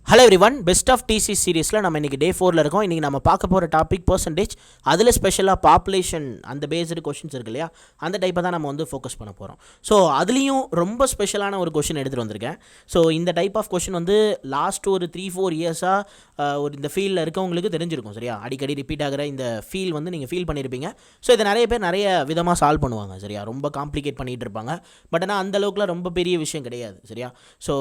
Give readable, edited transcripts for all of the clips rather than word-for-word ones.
Hello everyone, best of DC சீரீஸில் நம்ம இன்றைக்கி டே 4 இருக்கோம். இன்றைக்கி நம்ம பார்க்க போகிற டாபிக் பர்சன்டேஜ். அதில் ஸ்பெஷலாக பாப்புலேஷன் அந்த பேஸ்டு கொஷின்ஸ் இருக்கு இல்லையா, அந்த டைப்பை தான் நம்ம வந்து ஃபோக்கஸ் பண்ண போகிறோம். ஸோ அதுலேயும் ரொம்ப ஸ்பெஷலான ஒரு கொஷின் எடுத்துகிட்டு வந்திருக்கேன். ஸோ இந்த டைப் ஆஃப் கொஷின் வந்து லாஸ்ட் ஒரு 3-4 இயர்ஸாக ஒரு இந்த ஃபீல்டில் இருக்கவங்களுக்கு தெரிஞ்சிருக்கும். சரியா, அடிக்கடி ரிப்பீட் ஆகிற இந்த ஃபீல் வந்து நீங்கள் ஃபீல் பண்ணியிருப்பீங்க. ஸோ இதை நிறைய பேர் நிறைய விதமாக சால்வ் பண்ணுவாங்க. சரியா, ரொம்ப காம்ப்ளிகேட் பண்ணிகிட்டு இருப்பாங்க. பட் ஆனால் அந்தளவுக்குலாம் ரொம்ப பெரிய விஷயம் கிடையாது. சரியா, ஸோ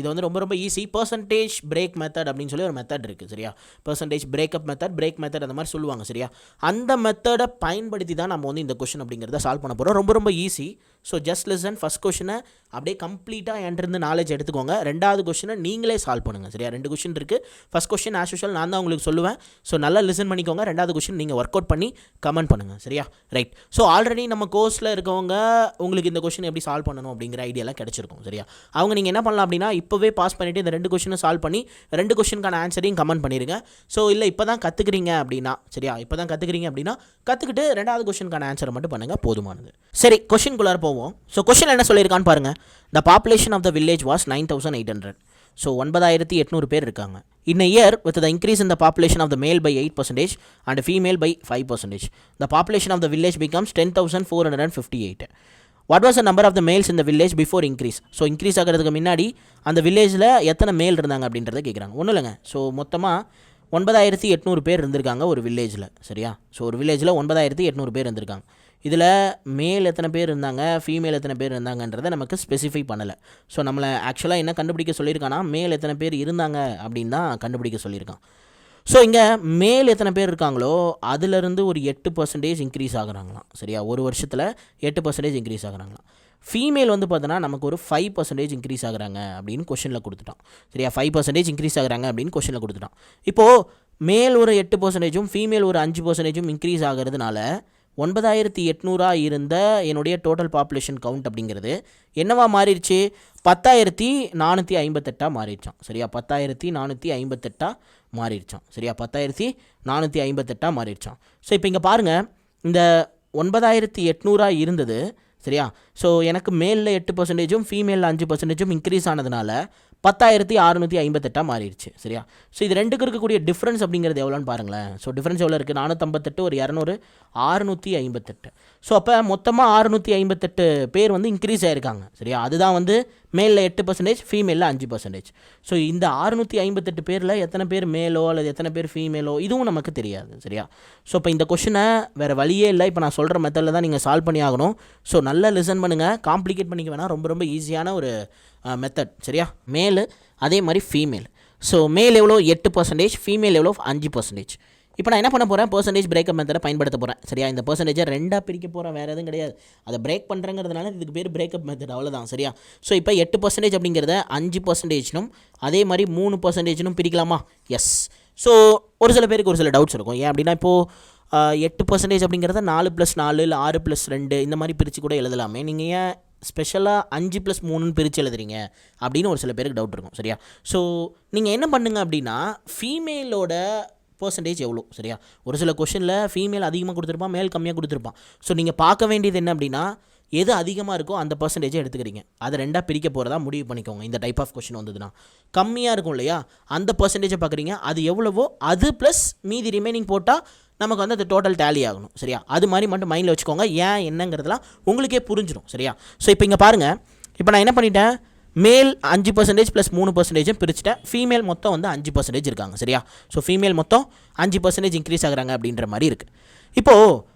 இது வந்து ரொம்ப ரொம்ப ஈஸி. பர்சன்டேஜ் பிரேக் மெத்தட் அப்படின்னு சொல்லி ஒரு மெத்தட் இருக்குது. சரியா, percentage breakup method, break method அந்த மாதிரி சொல்லுவாங்க. சரியா, அந்த மெத்தடை பயன்படுத்தி தான் நம்ம வந்து இந்த கொஷின் அப்படிங்கிறத சால்வ் பண்ண போகிறோம். ரொம்ப ரொம்ப easy. So just listen. First கொஷினை அப்படியே கம்ப்ளீட்டாக என்கிட்ட நாலேஜ் எடுத்துக்கோங்க. ரெண்டாவது கொஷினை நீங்களே சால்வ் பண்ணுங்கள். சரியா, 2 கொஷின் இருக்குது. ஃபஸ்ட் கொஷின் ஆஸ் யூஷுவல் நான் தான் உங்களுக்கு சொல்லுவேன். ஸோ நல்லா லிசன் பண்ணிக்கோங்க. ரெண்டாவது கொஷின் நீங்கள் ஒர்க் அவுட் பண்ணி கமெண்ட் பண்ணுங்கள். சரியா, ரைட். ஸோ ஆல்ரெடி நம்ம கோர்ஸில் இருக்கவங்க உங்களுக்கு இந்த கொஷின் எப்படி சால்வ் பண்ணணும் அப்படிங்கிற ஐடியாலாம் கிடச்சிருக்கும். சரியா, அவங்க நீங்கள் என்ன பண்ணலாம் அப்படின்னா இப்போவே பாஸ் பண்ணிவிட்டு இந்த 2 கொஷினை சால்வ் பண்ணி 2 கொஷினுக்கான ஆன்சரையும் கமெண்ட் பண்ணிடுங்க. ஸோ இல்லை இப்போ தான் கற்றுக்குறீங்க அப்படின்னா, சரியா, இப்போ தான் கற்றுக்குறீங்க அப்படின்னா கற்றுக்கிட்டு 2வது கொஷினுக்கான ஆன்சரை மட்டும் பண்ணுங்கள், போதுமானது. சரி, கொஷின்குள்ளார போவோம். ஸோ கொஷின் என்ன சொல்லியிருக்கான்னு பாருங்கள். The population of the village was 9,800. So 9,800 பேர் இருக்காங்க. In a year, with the increase in the population of the male by 8% and female by 5%, the population of the village becomes 10,458. What was the number of the males in the village before increase? So increase ஆகிறதுக்கு முன்னாடி அந்த வில்லேஜில் எத்தனை மேல் இருந்தாங்க அப்படின்றத கேட்குறாங்க. ஒன்றும் இல்லைங்க. ஸோ மொத்தமாக 9,800 பேர் இருந்திருக்காங்க ஒரு வில்லேஜில். சரியா, ஸோ ஒரு வில்லேஜில் 9,800 பேர் இருந்திருக்காங்க. இதில் மேல் எத்தனை பேர் இருந்தாங்க, ஃபீமேல் எத்தனை பேர் இருந்தாங்கன்றதை நமக்கு ஸ்பெசிஃபை பண்ணலை. ஸோ நம்மளை ஆக்சுவலாக என்ன கண்டுபிடிக்க சொல்லியிருக்கான்னா மேல் எத்தனை பேர் இருந்தாங்க அப்படின்னு தான் கண்டுபிடிக்க சொல்லியிருக்கான். ஸோ இங்கே மேல் எத்தனை பேர் இருக்காங்களோ அதிலிருந்து ஒரு 8% இன்க்ரீஸ் ஆகுறாங்களாம். சரியா, ஒரு வருஷத்தில் 8% இன்க்ரீஸ் ஆகுறாங்களாம். ஃபீமேல் வந்து பார்த்தோன்னா நமக்கு ஒரு 5% இன்க்ரீஸ் ஆகுறாங்க அப்படின்னு கொஷனில் கொடுத்துட்டான். சரியா, 5% இன்க்ரீஸ் ஆகுறாங்க அப்படின்னு கொஷனில் கொடுத்துட்டான். இப்போது மேல் ஒரு 8%, ஃபீமேல் ஒரு 5% இன்க்ரீஸ் ஆகிறதுனால 9,800 இருந்த என்னுடைய டோட்டல் பாப்புலேஷன் கவுண்ட் அப்படிங்கிறது என்னவா மாறிடுச்சு? 10,458 மாறிடுச்சான். சரியா, 10,458 மாறிடுச்சான். சரியா, 10,458 மாறிடுச்சான். ஸோ இப்போ இங்கே பாருங்கள், இந்த 9,800 இருந்தது. சரியா, ஸோ எனக்கு மேலில் 8%, ஃபீமேலில் 5% இன்க்ரீஸ் ஆனதுனால 10,658 மாறிடுச்சு. சரியா, ஸோ இது ரெண்டுக்கு இருக்கக்கூடிய டிஃப்ரென்ஸ் அப்படிங்கிறது எவ்வளோன்னு பாருங்களேன். ஸோ டிஃப்ரென்ஸ் எவ்வளோ இருக்குது? 458, ஒரு 200, 658. ஸோ அப்போ மொத்தமாக 658 பேர் வந்து இன்க்ரீஸ் ஆகிருக்காங்க. சரியா, அதுதான் வந்து மேலில் 8%, ஃபீமேலில் 5%. ஸோ இந்த 658 பேரில் எத்தனை பேர் மேலோ அல்லது எத்தனை பேர் ஃபீமேலோ இதுவும் நமக்கு தெரியாது. சரியா, ஸோ இப்போ இந்த கொஷினை வேறு வழியே இல்லை, இப்போ நான் சொல்கிற மெத்தடில் தான் நீங்கள் சால்வ் பண்ணி ஆகணும். ஸோ நல்லா லிசன் பண்ணுங்கள், காம்ப்ளிகேட் பண்ணிக்க வேணாம். ரொம்ப ரொம்ப ஈஸியான ஒரு மெத்தட். சரியா, மேலு அதே மாதிரி ஃபீமேல். ஸோ மேல் எவ்வளோ? 8%, ஃபீமேல் எவ்வளோ? 5%. இப்போ நான் என்ன பண்ண போகிறேன்? பர்சன்டேஜ் பிரேக்கப் மெத்தடை பயன்படுத்த போகிறேன். சரியா, இந்த பர்சன்டேஜை 2ஆக பிரிக்க போகிறேன், வேறு எதுவும் கிடையாது. அதை பிரேக் பண்ணுறங்கிறதுனால இதுக்கு பேர் பிரேக்கப் மெத்தட், அவ்வளோதான். சரியா, ஸோ இப்போ 8% அப்படிங்கிறத 5%னும் அதே மாதிரி 3%னும் பிரிக்கலாமா? எஸ். ஸோ ஒரு சில பேருக்கு ஒரு சில டவுட்ஸ் இருக்கும். ஏன் அப்படின்னா இப்போது 8% அப்படிங்கிறத 4 + 4 இல்லை 6 + 2 இந்த மாதிரி பிரித்து கூட எழுதலாமே. நீங்கள் ஏன் ஸ்பெஷலாக 5 + 3ன்னு பிரித்து எழுதுறீங்க அப்படின்னு ஒரு சில பேருக்கு டவுட் இருக்கும். சரியா, ஸோ நீங்கள் என்ன பண்ணுங்க அப்படின்னா ஃபீமேலோட பர்சன்டேஜ் எவ்வளோ? சரியா, ஒரு சில கொஷனில் ஃபீமேல் அதிகமாக கொடுத்துருப்பான், மேல் கம்மியாக கொடுத்துருப்பான். ஸோ நீங்கள் பார்க்க வேண்டியது என்ன அப்படின்னா எது அதிகமாக இருக்கோ அந்த பர்சன்டேஜை எடுத்துக்கிறீங்க. அதை 2ஆக பிரிக்க போகிறதா முடிவு பண்ணிக்கோங்க. இந்த டைப் ஆஃப் கொஷின் வந்ததுன்னா கம்மியாக இருக்கும் இல்லையா, அந்த பர்சன்டேஜை பார்க்குறீங்க, அது எவ்வளவோ அது ப்ளஸ் மீதி ரிமைனிங் போட்டால் நமக்கு வந்து அது டோட்டல் டேலி ஆகணும். சரியா, அது மாதிரி மட்டும் மைண்டில் வச்சுக்கோங்க. ஏன் என்னங்கிறதுலாம் உங்களுக்கே புரிஞ்சிடும். சரியா, ஸோ இப்போ இங்கே பாருங்கள், இப்போ நான் என்ன பண்ணிட்டேன்? மேல் 5% + 3% பிரிச்சுட்டேன். ஃபீமேல் மொத்தம் வந்து 5% இருக்காங்க. சரியா, ஸோ ஃபீமேல் மொத்தம் 5% இன்க்ரீஸ் ஆகுறாங்க அப்படின்ற மாதிரி இருக்குது. இப்போது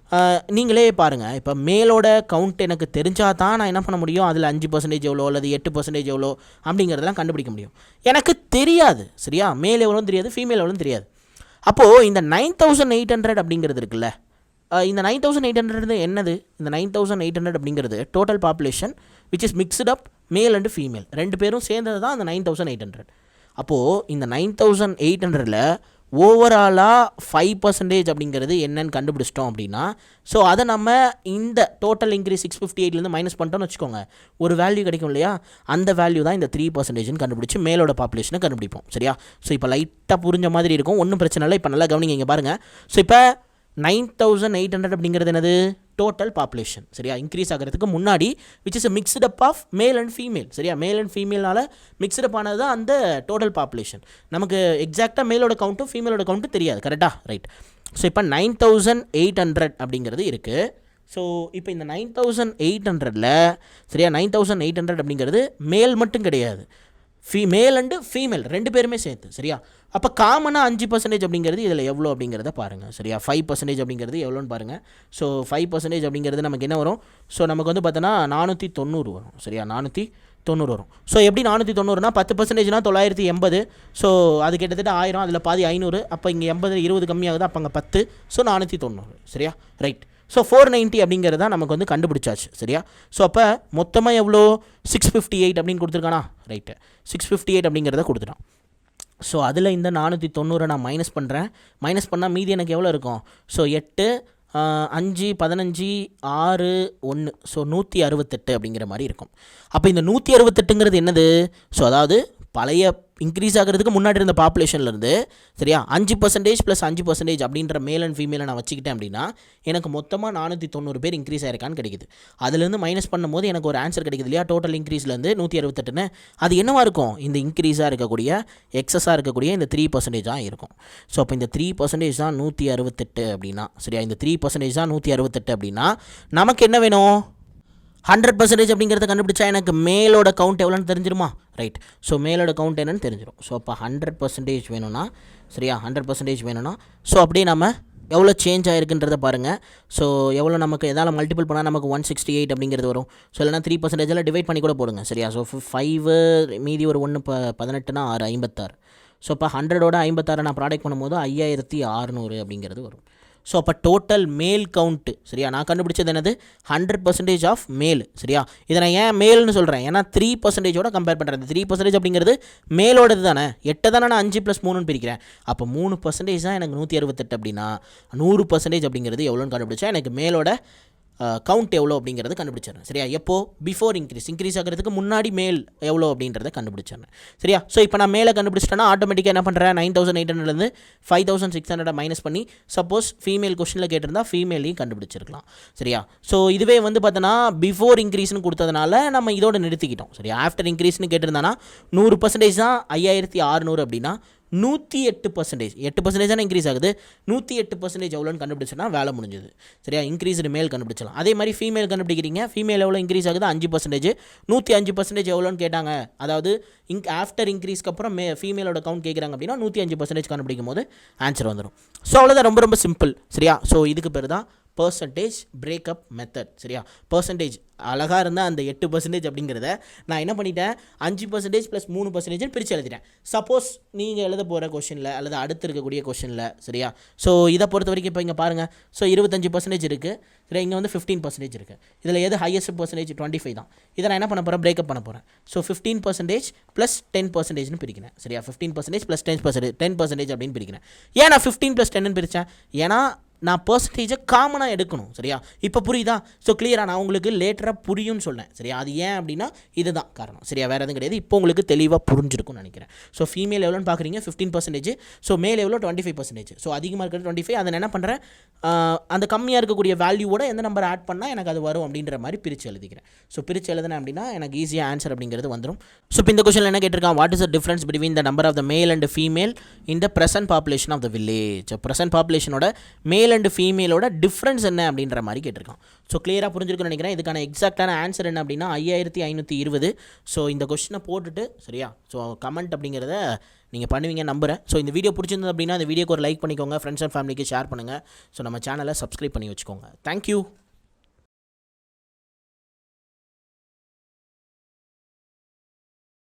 நீங்களே பாருங்கள், இப்போ மேலோட கவுண்ட் எனக்கு தெரிஞ்சால் தான் நான் என்ன பண்ண முடியும்? அதில் 5% எவ்வளோ அல்லது 8% எவ்வளோ அப்படிங்கிறதெல்லாம் கண்டுபிடிக்க முடியும். எனக்கு தெரியாது. சரியா, மேல் எவ்வளோன்னு தெரியாது, ஃபீமேல் எவ்வளோன்னு தெரியாது. அப்போது இந்த 9,800 அப்படிங்கிறது இருக்குல்ல, இந்த 9,800 என்னது? இந்த 9,800 அப்படிங்கிறது total population which is mixed அப் மேல் அண்டு ஃபீமேல், 2 பேரும் சேர்ந்தது தான் அந்த 9,800. அப்போது இந்த 9,800ல் ஓவராலாக 5% அப்படிங்கிறது என்னன்னு கண்டுபிடிச்சிட்டோம் அப்படின்னா, ஸோ அதை நம்ம இந்த டோட்டல் இன்க்ரீஸ் 658லேருந்து மைனஸ் பண்ணிட்டோம்னு வச்சுக்கோங்க, ஒரு வேல்யூ கிடைக்கும் இல்லையா, அந்த வேல்யூ தான் இந்த 3%ன்னு கண்டுபிடிச்சி மேலோட பாப்புலேஷனை கண்டுபிடிப்போம். சரியா, ஸோ இப்போ லைட்டாக புரிஞ்ச மாதிரி இருக்கும், ஒன்றும் பிரச்சனை இல்லை. இப்போ நல்லா கவனிங்க, இங்கே பாருங்கள். ஸோ இப்போ 9,800 அப்படிங்கிறது என்னது டோட்டல் பாப்புலேஷன் சரியா இன்க்ரீஸ் ஆகிறதுக்கு முன்னாடி which is mixed up of male and female சரியா மேல் அண்ட் ஃபீமேல்னால மிக்ஸ்டப் ஆனது தான் அந்த டோட்டல் பாப்புலேஷன் நமக்கு எக்ஸாக்டாக மேலோட கவுண்ட்டும் ஃபீமேலோட கவுண்ட்டும் தெரியாது கரெக்டாக ரைட் ஸோ இப்போ 9,800 அப்படிங்கிறது இருக்குது ஸோ இப்போ இந்த 9,800ல் சரியா 9,800 அப்படிங்கிறது மேல் மட்டும் கிடையாது மேல் அண்டு ஃபீமேல் ரெண்டு பேருமே சேர்த்து சரியா அப்போ காமனாக 5% அப்படிங்கிறது இதில் எவ்வளோ அப்படிங்கிறத பாருங்கள் சரியா 5% அப்படிங்கிறது எவ்வளோன்னு பாருங்கள் ஸோ 5% அப்படிங்கிறது நமக்கு என்ன வரும் ஸோ நமக்கு வந்து பார்த்தோன்னா 490 வரும் சரியா 490 வரும் ஸோ எப்படி 490னா 10%னா 980 ஸோ அது கிட்டத்தட்ட 1000 அதில் பாதி 500 அப்போ இங்கே 80 20 கம்மியாகுது அப்போ அங்கே 10 ஸோ 490 சரியா ரைட் ஸோ 490 அப்படிங்கிறது தான் நமக்கு வந்து கண்டுபிடிச்சாச்சு சரியா ஸோ அப்போ மொத்தமாக எவ்வளோ 658 அப்படின்னு கொடுத்துருக்கானா ரைட்டு 658 அப்படிங்கிறத கொடுத்துட்டான் ஸோ அதில் இந்த 490 நான் மைனஸ் பண்ணுறேன் மைனஸ் பண்ணால் மீதி எனக்கு எவ்வளோ இருக்கும் ஸோ 8 5 15 6 1 ஸோ 168 அப்படிங்கிற மாதிரி இருக்கும் அப்போ இந்த 168ங்கிறது என்னது ஸோ அதாவது பழைய இன்க்ரீஸ் ஆகிறதுக்கு முன்னாடி இருந்த பாப்புலேஷன்லேருந்து சரியா 5% ப்ளஸ் 5% அப்படின்ற மேல் அண்ட் ஃபீமேலை நான் வச்சுக்கிட்டேன் அப்படின்னா எனக்கு மொத்தமாக 490 பேர் இன்க்ரீஸ் ஆயிருக்கான்னு கிடைக்குது அதுலேருந்து மைனஸ் பண்ணும்போது எனக்கு ஒரு ஆன்சர் கிடைக்குது இல்லையா டோட்டல் இன்க்ரீஸ்லேருந்து 168ன்னு அது என்னவாக இருக்கும் இந்த இன்க்ரீஸாக இருக்கக்கூடிய எக்ஸஸாக இருக்கக்கூடிய இந்த 3% இருக்கும் ஸோ அப்போ இந்த 3% தான் 168 அப்படின்னா சரியா இந்த 3% தான் 168 அப்படின்னா நமக்கு என்ன வேணும் 100% அப்படிங்கிறத கண்டுபிடிச்சா எனக்கு மேலோட கவுண்ட் எவ்வளோன்னு தெரிஞ்சிருமா ரைட் ஸோ மேலோட கவுண்ட் என்னன்னு தெரிஞ்சிடும் ஸோ அப்போ 100% வேணும்னா சரியா 100% வேணும்னா ஸோ அப்படியே நம்ம எவ்வளோ சேஞ்ச் ஆகிருக்குன்றதை பாருங்கள் ஸோ எவ்வளோ நமக்கு எதால் மல்டிபிள் பண்ணால் நமக்கு 168 அப்படிங்கிறது வரும் ஸோ இல்லைனா 3% டிவைட் பண்ணி கூட போடுங்க சரியா ஸோ 5 மீதி ஒரு 1 18னா 6 56 ஸோ இப்போ 100ஓட 56 நான் ப்ராடக்ட் பண்ணும்போது 5600 அப்படிங்கிறது வரும் ஸோ அப்போ டோட்டல் மேல் கவுண்ட்டு சரியா நான் கண்டுபிடிச்சது என்னது 100% ஆஃப் மேல் சரியா இதை நான் ஏன் மேல்னு சொல்கிறேன் ஏன்னா 3%ஓட கம்பேர் பண்ணுறேன் இந்த 3% அப்படிங்கிறது மேலோடது தானே 8 தானே நான் 5 + 3ன்னு பிரிக்கிறேன் அப்போ 3% தான் எனக்கு 168 அப்படின்னா 100% அப்படிங்கிறது எவ்வளோன்னு கண்டுபிடிச்சா எனக்கு மேலோட கவுண்ட் எவ்வளோ அப்படிங்கிறத கண்டுபிடிச்சிடறேன் சரியா எப்போ பிஃபோர் இன்க்ரீஸ் ஆகிறதுக்கு முன்னாடி மேல் எவ்வளோ அப்படின்றத கண்டுபிடிச்சிடறேன் சரியா ஸோ இப்போ நான் மேலே கண்டுபிடிச்சிட்டேன்னா ஆட்டோமேட்டிக்காக என்ன பண்ணுறேன் 9,800லேருந்து 5,600 மைனஸ் பண்ணி சப்போஸ் ஃபீமேல் கொஸ்டினில் கேட்டிருந்தா ஃபீமேலையும் கண்டுபிடிச்சிருக்கலாம் சரியா ஸோ இதுவே வந்து பார்த்தோன்னா பிஃபோர் இன்க்ரீஸ்னு கொடுத்ததுனால நம்ம இதோட நிறுத்திக்கிட்டோம் சரியா ஆஃப்டர் இன்க்ரீஸ்னு கேட்டிருந்தானா 100% தான் 5600 அப்படின்னா 108% 8% தானே இன்க்ரீஸ் ஆகுது 108% எவ்வளோன்னு கண்டுபிடிச்சோன்னா வேலை முடிஞ்சது சரியா இன்க்ரீஸ்டு மேல் கண்டுபிடிச்சலாம் அதே மாதிரி ஃபீமேல் கண்டுபிடிக்கிறீங்க ஃபீமேல் எவ்வளோ இன்க்ரீஸ் ஆகுது 5% 105% எவ்வளோன்னு கேட்டாங்க அதாவது ஆஃப்டர் இன்க்ரீஸ்க்கு அப்புறம் ஃபீமேலோட கவுண்ட் கேட்குறாங்க அப்படின்னா 105% கண்டுபிடிக்கும் போது ஆன்சர் வந்துடும் ஸோ அவ்வளோதான் ரொம்ப ரொம்ப சிம்பிள் சரியா ஸோ இதுக்கு பேர் தான் பர்சன்டேஜ் பிரேக்கப் மெத்தட் சரியா பர்சன்டேஜ் அழகாக இருந்தால் அந்த 8% அப்படிங்கிறத நான் என்ன பண்ணிட்டேன் 5% ப்ளஸ் 3% பிரித்து எழுதிட்டேன் சப்போஸ் நீங்கள் எழுத போகிற கொஷனில் அல்லது அடுத்து இருக்கக்கூடிய கொஷனில் சரியா ஸோ இதை பொறுத்த வரைக்கும் இப்போ இங்கே பாருங்கள் ஸோ 25% இருக்குது சரி இங்கே வந்து 15% இருக்குது இதில் எது ஹையஸ்ட் பர்சன்டேஜ் 25 தான் இதை நான் என்ன பண்ண போகிறேன் பிரேக்கப் பண்ண போகிறேன் ஸோ 15% ப்ளஸ் 10%ன்னு பிரிக்கிறேன் சரியா 15% ப்ளஸ் 10% அப்படின்னு பிரிக்கிறேன் ஏன் நான் 15 + 10ன்னு பிரித்தேன் ஏன்னா நான் பர்சன்டேஜை காமனாக எடுக்கணும் சரியா இப்போ புரியுதா ஸோ கிளியராக நான் உங்களுக்கு லேட்டராக புரியும்னு சொன்னேன் சரியா அது ஏன் அப்படின்னா இதுதான் காரணம் சரியா வேறு எதுவும் கிடையாது இப்போ உங்களுக்கு தெளிவாக புரிஞ்சிருக்கும்னு நினைக்கிறேன் ஸோ ஃபீமேல் எவ்வளோன்னு பார்க்குறீங்க 15% ஸோ மேல் எவ்வளோ 25% ஸோ அதிகமாக இருக்கிறது 25 அதை நான் என்ன பண்ணுறேன் அந்த கம்மியாக இருக்கக்கூடிய வேல்யூவோட எந்த நம்பர் ஆட் பண்ணால் எனக்கு அது வரும் அப்படின்ற மாதிரி பிரித்து எழுதிக்கிறேன் ஸோ பிரித்து எழுதுனேன் அப்படின்னா எனக்கு ஈஸியாக ஆன்சர் அப்படிங்கிறது வந்துடும் ஸோ இப்போ இந்த கொஸ்டின் என்ன கேட்டிருக்கான் what is the difference between the number of the male and female in the present population of the village present பாப்புலேஷனோட மேல் அண்ட் ஃபீமேலோட டிஃப்ரென்ஸ் என்ன அப்படின்ற மாதிரி கேட்டிருக்கான் ஸோ கிளியராக புரிஞ்சிருக்குன்னு நினைக்கிறேன் இதுக்கான எக்ஸாக்டான ஆன்சர் என்ன அப்படின்னா 5520 ஸோ இந்த கொஸ்டினை போட்டுட்டு சரியா ஸோ கமெண்ட் அப்படிங்கிறத நீங்கள் பண்ணுவீங்க நம்புகிறேன் ஸோ இந்த வீடியோ பிடிச்சிருந்தது அப்படின்னா இந்த வீடியோக்கு ஒரு லைக் பண்ணிக்கோங்க ஃப்ரெண்ட்ஸ் அண்ட் ஃபேமிலிக்கு ஷேர் பண்ணுங்கள் ஸோ நம்ம சேனலை சப்ஸ்கிரைப் பண்ணி வச்சுக்கோங்க தேங்க்யூ